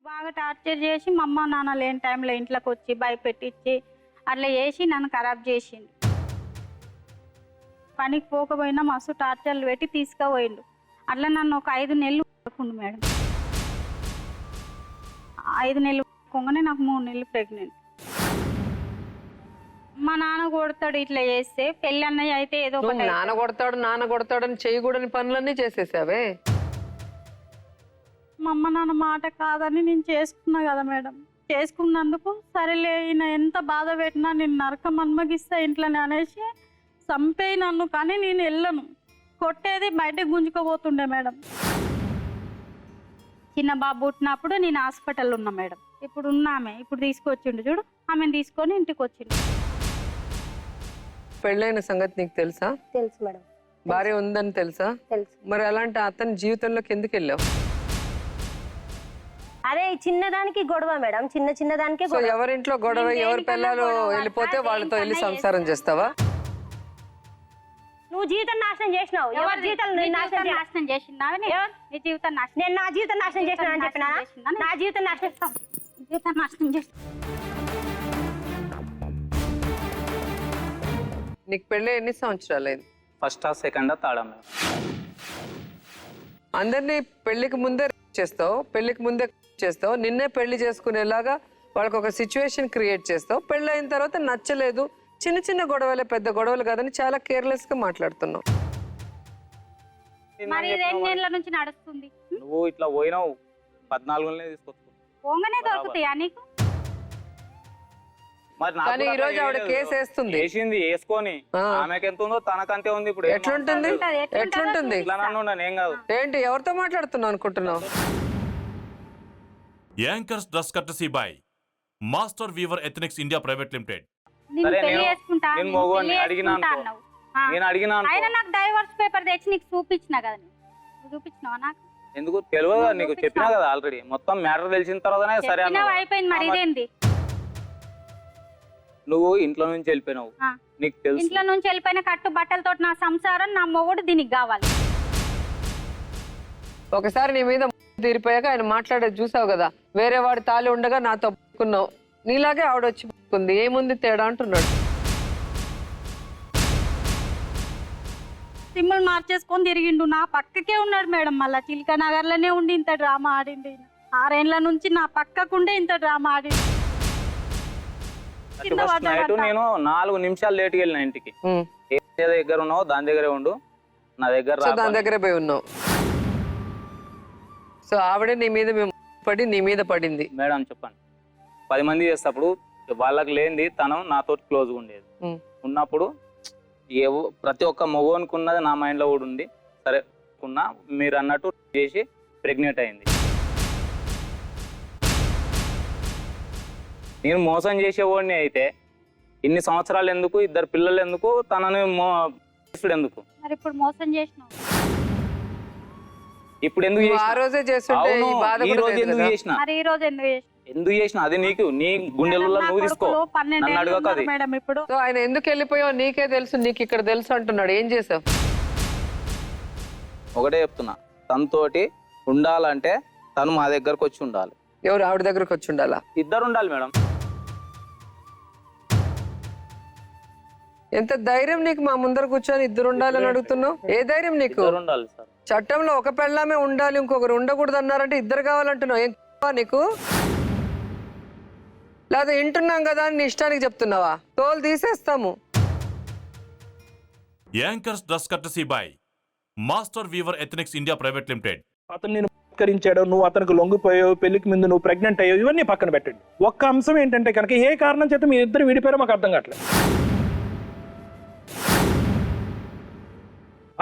బాగా టార్చర్ చేసి మా అమ్మ నాన్న లేని టైంలో ఇంట్లోకి వచ్చి భయపెట్టించి అట్లా చేసి నన్ను ఖరాబ్ చేసిండు. పనికి పోకపోయినా మస్తు టార్చర్లు పెట్టి తీసుకుపోయిండు. అట్లా నన్ను ఒక 5 నెలలు పడుకుండు మేడం. 5 నెలలు పడుకోగానే నాకు 3 నెలలు ప్రెగ్నెంట్. మా నాన్న కొడతాడు ఇట్లా చేస్తే, పెళ్ళి అన్నయ్య అయితే ఏదో ఒకటి నాన్న కొడతాడని చేయకూడని పనులన్నీ చేసేసావే. మా అమ్మ నాన్న మాట కాదని నేను చేసుకున్నా కదా మేడం. చేసుకున్నందుకు సరేలే ఈయన ఎంత బాధ పెట్టినా నేను నరకం అనుమగిస్తా ఇంట్లోనే అనేసి చంపేయి నన్ను. కానీ నేను వెళ్ళను, కొట్టేది బయటకు గుంజుకోబోతుండే మేడం. చిన్న బాబు పుట్టినప్పుడు నేను హాస్పిటల్లో ఉన్నా మేడం. ఇప్పుడు ఉన్నామే, ఇప్పుడు తీసుకొచ్చిండు చూడు, ఆమెను తీసుకొని ఇంటికి వచ్చిండు. పెళ్ళైన సంగతి నీకు తెలుసా? తెలుసు మేడం. భార్య ఉందని తెలుసా? తెలుసు. మరి అలాంటి అతని జీవితంలోకి ఎందుకు వెళ్ళావు? అదే చిన్నదానికి గొడవ మేడం, చిన్న దానికి సో ఎవరింట్లో గొడవ, ఎవరి పిల్లలు వెళ్ళిపోతే వాళ్ళతో వెళ్ళి సంసారం చేస్తావా? నువ్వు జీవితం నాశనం చేసినావు. ఎవరి జీవితం నాశనం చేసిందా? నీ జీవితం నాశనం. నేను నా జీవితం నాశనం చేసినా అని చెప్పినా? నా జీవితం నాశనం చేస్తా. నీకు పెళ్ళి ఎన్ని సంవత్సరాలు? ఫస్టా సెకండా థర్డా మేడం? అందరినీ పెళ్లికి ముందే చేస్తావు, పెళ్లికి ముందే చేస్తావు, నిన్నే పెళ్లి చేసుకునేలాగా వాళ్ళకి ఒక సిచ్యువేషన్ క్రియేట్ చేస్తావు. పెళ్ళి అయిన తర్వాత నచ్చలేదు, చిన్న చిన్న గొడవలే, పెద్ద గొడవలు కాదని చాలా కేర్లెస్ గా మాట్లాడుతున్నావు. మరి 2 నెలల నుంచి నడుస్తుంది. నువ్వు ఇట్లా పోయినావు 14 తీసుకొచ్చు పోగానే దొరుకుతాయా నీకు? కానీ ఈ రోజు ఆవిడ కేసు వేస్తుంది. వేసింది, వేసుకొని ఆమెకి ఎంత ఉందో తనకంతే ఉంది. ఇప్పుడు ఎట్లుంటుంది? ఇట్లా నన్ను ఏం కాదు. ఏంటి ఎవరితో మాట్లాడుతున్నావు అనుకుంటున్నావు? Anchors dress courtesy by master weaver ethnics India private limited. నేను మగవాడిని నేను అడిగినా ఆయన నాకు డైవర్స్ పేపర్ తెచ్చి నీకు చూపించినా కదా. నువ్వు చూపించినావా నాకు? ఎందుకు తెలియదు, నీకు చెప్పినా కదా ఆల్రెడీ. మొత్తం మ్యాటర్ తెలిసిన తర్వాతనే సరే అయిపోయింది. మరి ఇదేంది? నువ్వు ఇంట్లో నుంచి వెళ్ళిపోయినావు, నీకు తెలుసు. ఇంట్లో నుంచి వెళ్ళిపోయిన కట్టు బట్టలతో నా సంసారం, నా మొగుడు దీనికి కావాలి. ఒకసారి నీ మీద తీరిపోయాక ఆయన మాట్లాడేది చూసావు కదా, వేరే వాడి తాళి ఉండగా నాతో పట్టుకున్నావు, నీలాగే ఆవిడ వచ్చి పట్టుకుంది, ఏముంది తేడా అంటున్నాడు. సిమ్ములు మార్చేసుకొని తిరిగిండు, నా పక్కకే ఉన్నాడు మేడం. మళ్ళా చిల్కా నగర్ లోనే ఉండి ఇంత డ్రామా ఆడిండు. 6 ఏళ్ల నుంచి నా పక్కకుండే ఇంత డ్రామా ఆడిండు. నైట్ నేను 4 నిమిషాలు లేట్కి వెళ్ళిన ఇంటికి. ఏ దగ్గర ఉన్నావు దాని దగ్గరే ఉండు, నా దగ్గర దాని దగ్గరే పోయి ఉన్నావు. సో ఆవిడే నీ మీద పడి నీ మీద పడింది. మేడం చెప్పండి, 10 మంది చేసేటప్పుడు వాళ్ళకి లేనిది తను నాతో క్లోజ్గా ఉండేది. ఉన్నప్పుడు ప్రతి ఒక్క మగవానికి ఉన్నది నా మైండ్లో కూడా ఉంది. సరే ఉన్నా మీరు అన్నట్టు చేసి ప్రెగ్నెంట్ అయింది. నేను మోసం చేసేవాడిని అయితే ఇన్ని సంవత్సరాలు ఎందుకు, 2 పిల్లలు ఎందుకు, తనని ఎందుకు? మరి ఇప్పుడు మోసం చేసినావు. ఇప్పుడు ఎందుకు ఎందుకు చేసిన అది నీకు, నీ గుండెలలో నువ్వు తీసుకో, నన్ను అడగక. అది ఆయన ఎందుకు వెళ్ళిపోయావు నీకే తెలుసు, నీకు ఇక్కడ తెలుసు అంటున్నాడు. ఏం చేసావు? ఒకటే చెప్తున్నా, తనతోటి ఉండాలంటే తను మా దగ్గరకు వచ్చి ఉండాలి. ఎవరు? ఆవిడ దగ్గరకు వచ్చి ఉండాలా? ఇద్దరు ఉండాలి మేడం. ఎంత ధైర్యం నీకు మా ముందర కూర్చొని ఇద్దరు ఉండాలని అడుగుతున్నావు? ఏ ధైర్యం నీకు? ఉండాలి సార్. చట్టంలో ఒక పెళ్ళామే ఉండాలి, ఇంకొకరు ఉండకూడదు అన్నారంటే ఇద్దరు కావాలంటున్నావు. ఏం నీకు? లేదా వింటున్నాం కదా అని నీ ఇష్టానికి చెప్తున్నావా? తోలు తీసేస్తాము. Anchors dress courtesy by master weaver ethnics India private limited. అతను నేను కరించాడు, నువ్వు అతనికి లొంగిపోయావు, పెళ్లికి ముందు నువ్వు ప్రెగ్నెంట్ అయ్యావు, ఇవన్నీ పక్కన పెట్టండి. ఒక్క అంశం ఏంటంటే కనుక ఏ కారణం చేత మీ ఇద్దరు విడిపోయారో మాకు అర్థం కావట్లేదు.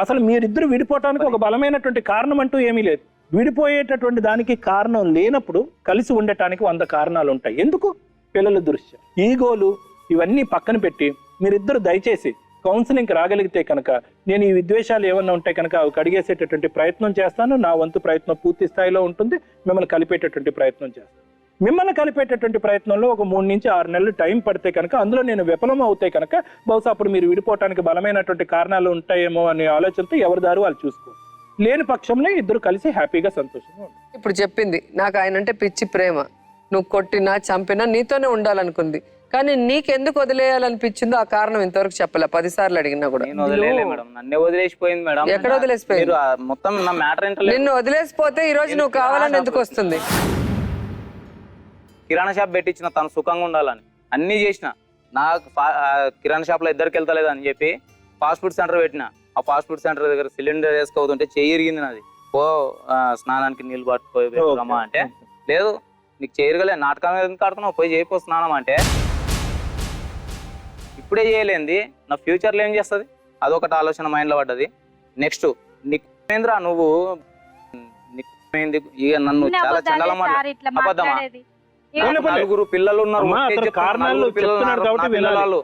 అసలు మీరిద్దరు విడిపోవటానికి ఒక బలమైనటువంటి కారణం అంటూ ఏమీ లేదు. విడిపోయేటటువంటి దానికి కారణం లేనప్పుడు కలిసి ఉండటానికి 100 కారణాలు ఉంటాయి. ఎందుకు? పిల్లల దృష్ట్యా, ఈగోలు, ఇవన్నీ పక్కన పెట్టి మీరిద్దరు దయచేసి కౌన్సిలింగ్కి రాగలిగితే కనుక నేను ఈ విద్వేషాలు ఏమన్నా ఉంటే కనుక అవి కడిగేసేటటువంటి ప్రయత్నం చేస్తాను. నా వంతు ప్రయత్నం పూర్తి స్థాయిలో ఉంటుంది. మిమ్మల్ని కలిపేటటువంటి ప్రయత్నం చేస్తాను. మిమ్మల్ని కలిపేటటువంటి ప్రయత్నంలో ఒక 3 నుంచి 6 నెలలు టైం పడితే కనుక అందులో నేను విఫలం అవుతే కనుక బహుశా అప్పుడు మీరు విడిపోవటానికి బలమైనటువంటి కారణాలు ఉంటాయేమో అనే ఆలోచనతో ఎవరి దారి వాళ్ళు చూసుకోండి. లేని పక్షంలో ఇద్దరు కలిసి హ్యాపీగా సంతోషంగా ఉంటారు. ఇప్పుడు చెప్పింది నాకు ఆయన అంటే పిచ్చి ప్రేమ, నువ్వు కొట్టినా చంపినా నీతోనే ఉండాలనుకుంది, కానీ నీకెందుకు వదిలేయాలనిపించిందో ఆ కారణం ఇంతవరకు చెప్పలే. 10 సార్లు అడిగినా కూడా. నేను వదిలేయలే మేడం, నన్నే వదిలేసిపోయింది మేడం. ఎక్కడ వదిలేసిపోయింది? మీరు మొత్తం నా మ్యాటర్ ఏంటో నిన్ను వదిలేసిపోతే ఈ రోజు నువ్వు కావాలని ఎందుకు వస్తుంది? కిరాణా షాప్ పెట్టించిన తను సుఖంగా ఉండాలని అన్ని చేసిన. నాకు కిరాణా షాప్ లో ఇద్దరికి వెళ్తలేదు అని చెప్పి ఫాస్ట్ ఫుడ్ సెంటర్ పెట్టిన. ఆ ఫాస్ట్ ఫుడ్ సెంటర్ దగ్గర సిలిండర్ వేసుకోతుంటే చెయ్యి ఇరిగింది నాది. స్నానానికి నీళ్ళు పట్టుకోమా అంటే, లేదు నీకు చేయగలే, నాటకం ఎందుకు ఆడుతున్నావు, పోయి చేయిపో స్నానం అంటే. ఇప్పుడే చేయలేంది నా ఫ్యూచర్లో ఏం చేస్తుంది, అదొకటి ఆలోచన మైండ్లో పడ్డది. నెక్స్ట్ నీకు ఏంద్రా నువ్వు, ఇక నన్ను చాలా చండాలమా అబద్ధమా, నలుగురు పిల్లలు ఉన్నారు, పిల్లలు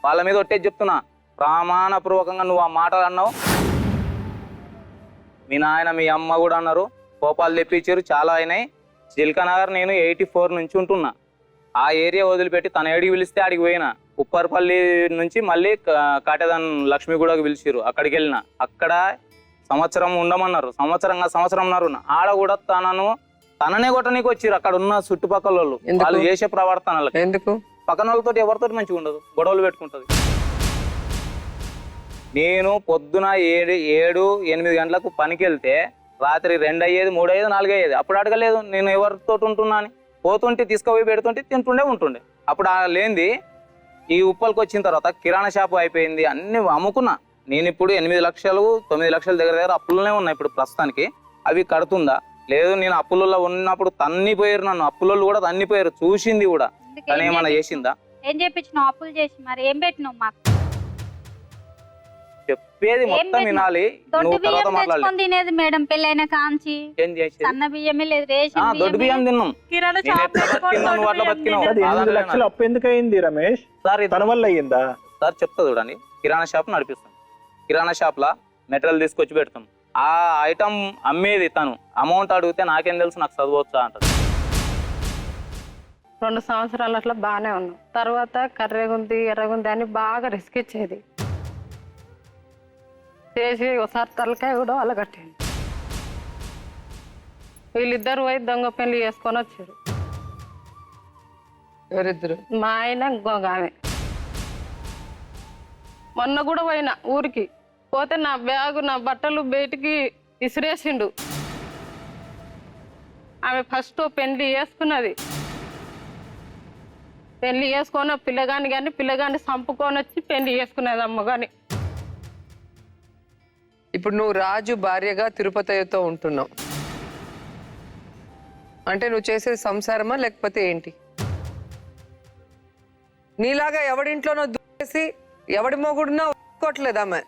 వాళ్ళ మీద ఒట్టేది చెప్తున్నా. ప్రమాణపూర్వకంగా నువ్వు ఆ మాట అన్నావు, మీ నాయన మీ అమ్మ కూడా అన్నారు, కోపాలు తెప్పించారు, చాలా అయినాయి. చిల్కనగర్ నేను 84 నుంచి ఉంటున్నా. ఆ ఏరియా వదిలిపెట్టి తన ఏడికి పిలిస్తే ఆడికి పోయినా. ఉప్పర్పల్లి నుంచి మళ్ళీ కాటేదాన్ లక్ష్మీగూడకు పిలిచిరు, అక్కడికి వెళ్ళిన. అక్కడ సంవత్సరం ఉండమన్నారు, సంవత్సరం ఉన్నారు. ఆడ కూడా తననే కొట్టనీకి వచ్చిర్రు అక్కడ ఉన్న చుట్టుపక్కల వాళ్ళు. వాళ్ళు చేసే ప్రవర్తనలకు ఎందుకు పక్కన వాళ్ళతో ఎవరితో మంచిగా ఉండదు, గొడవలు పెట్టుకుంటది. నేను పొద్దున 7-8 గంటలకు పనికి వెళ్తే రాత్రి 2 అయ్యేది, 3 అయ్యేది, 4 అయ్యేది. అప్పుడు అడగలేదు నేను ఎవరితో ఉంటున్నా అని. పోతుంటే తీసుకుపోయి పెడుతుంటే తింటుండే ఉంటుండే. అప్పుడు లేనిది ఈ ఉప్పల్కి వచ్చిన తర్వాత కిరాణా షాపు అయిపోయింది, అన్ని అమ్ముకున్నా. నేను ఇప్పుడు 8 లక్షలు 9 లక్షల దగ్గర అప్పులనే ఉన్నాయి ఇప్పుడు ప్రస్తుతానికి. అవి కడుతుందా లేదు, నేను అప్పులలో ఉన్నప్పుడు తన్నిపోయారు నన్ను, అప్పులలో కూడా తన్నిపోయారు, చూసింది కూడా. తను ఏమన్నా చేసిందా? ఏం చెప్పించినావు అప్పులు చేసి? మరి ఏం పెట్టినావు మాకు? చెప్పేది మొత్తం వినాలి, నువ్వు తర్వాత మాట్లాడాలి. తినేది మేడం పెళ్ళైన కాంచి ఏం చేసేది? సన్న బియ్యమే లేదు, రేషన్ దొడ్డు బియ్యం తిన్నాం. కిరాణా నేను షాప్ ఎట్లా బతికినావు, నువ్వు అట్లా బతికినావు. అది 8 లక్షలు అప్పు ఎందుకు అయింది రమేష్? సార్ తన వల్ల అయ్యిందా? సార్ చెప్తా చూడండి, కిరాణా షాప్ నడిపిస్తాం. కిరాణా షాప్ లా మెటీరియల్ తీసుకొచ్చి పెడతాం. ఆ ఐటమ్ అమ్మేది తను, అమౌంట్ అడిగితే నాకేం తెలుసు, నాకు చదవచ్చా అంటారు. 2 సంవత్సరాలు అట్లా బాగానే ఉన్నాం. తర్వాత కర్రెగుంది ఎర్రగుంది అని బాగా రిస్క్ ఇచ్చేది చేసి ఒకసారి తలకాయ కూడా వాళ్ళ కట్టింది. వీళ్ళిద్దరు పోయి దొంగ పెళ్లి చేసుకొని వచ్చారు. ఎవరిద్దరు? మా ఆయన ఇంకొక ఆమె. మొన్న కూడా పోయినా ఊరికి, పోతే నా బ్యాగు నా బట్టలు బయటికి విసిరేసిండు. ఆమె ఫస్ట్ పెళ్లి చేసుకున్నది, పెళ్లి చేసుకొని పిల్లగాని కానీ పిల్లగాని చంపుకొని వచ్చి పెళ్లి చేసుకునేది అమ్మ కానీ. ఇప్పుడు నువ్వు రాజు భార్యగా తిరుపతితో ఉంటున్నావు అంటే నువ్వు చేసేది సంసారమా లేకపోతే ఏంటి? నీలాగా ఎవడింట్లోనో దూరేసి ఎవడి మొగుడున్నా ఒప్పుకోవట్లేదు ఆమె.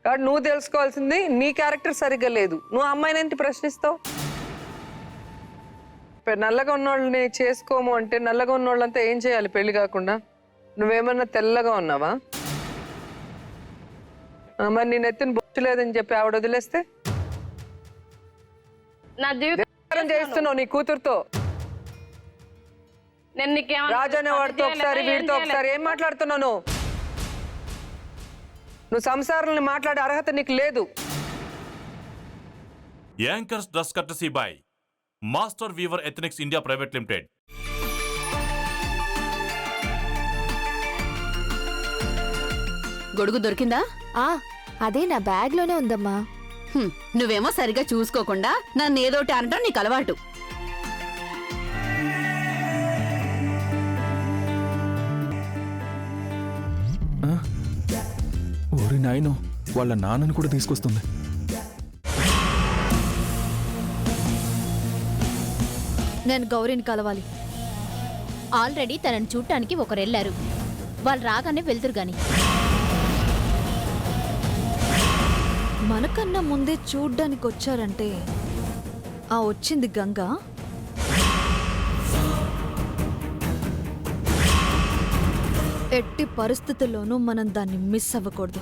కాబట్టి నువ్వు తెలుసుకోవాల్సింది నీ క్యారెక్టర్ సరిగ్గా లేదు. నువ్వు అమ్మాయిని ఏంటి ప్రశ్నిస్తావు? నల్లగా ఉన్నోళ్ళని చేసుకోము అంటే నల్లగా ఉన్నోళ్ళంతా ఏం చేయాలి పెళ్లి కాకుండా? నువ్వేమన్నా తెల్లగా ఉన్నావా? మరి నేను ఎత్తిన బొచ్చు లేదని చెప్పి ఆవిడ వదిలేస్తే నా జీవితం చేస్తున్నావు నీ కూతురుతో. నేను నీకేమన్నా రాజు అనే వాడితో ఒకసారి వీడితో ఒకసారి ఏం మాట్లాడుతున్నావు నువ్వు? నువ్వు సంసారాలను మాట్లాడే అర్హత నీకు లేదు. Anchors dress courtesy by master weaver ethnics India private limited. గొడుగు దొరికిందా? అదే నా బ్యాగ్ లోనే ఉందమ్మా. నువ్వేమో సరిగా చూసుకోకుండా నన్ను ఏదోటి అనటం నీకు అలవాటు. ఓరి నాయనో, వాళ్ళ నాన్నను కూడా తీసుకొస్తుంది. నేను గౌరీని కలవాలి. ఆల్రెడీ తనని చూడటానికి ఒకరెళ్ళారు, వాళ్ళు రాగానే వెళ్తురు గాని. మనకన్నా ముందే చూడ్డానికి వచ్చారంటే ఆ వచ్చింది గంగ. ఎట్టి పరిస్థితుల్లోనూ మనం దాన్ని మిస్ అవ్వకూడదు.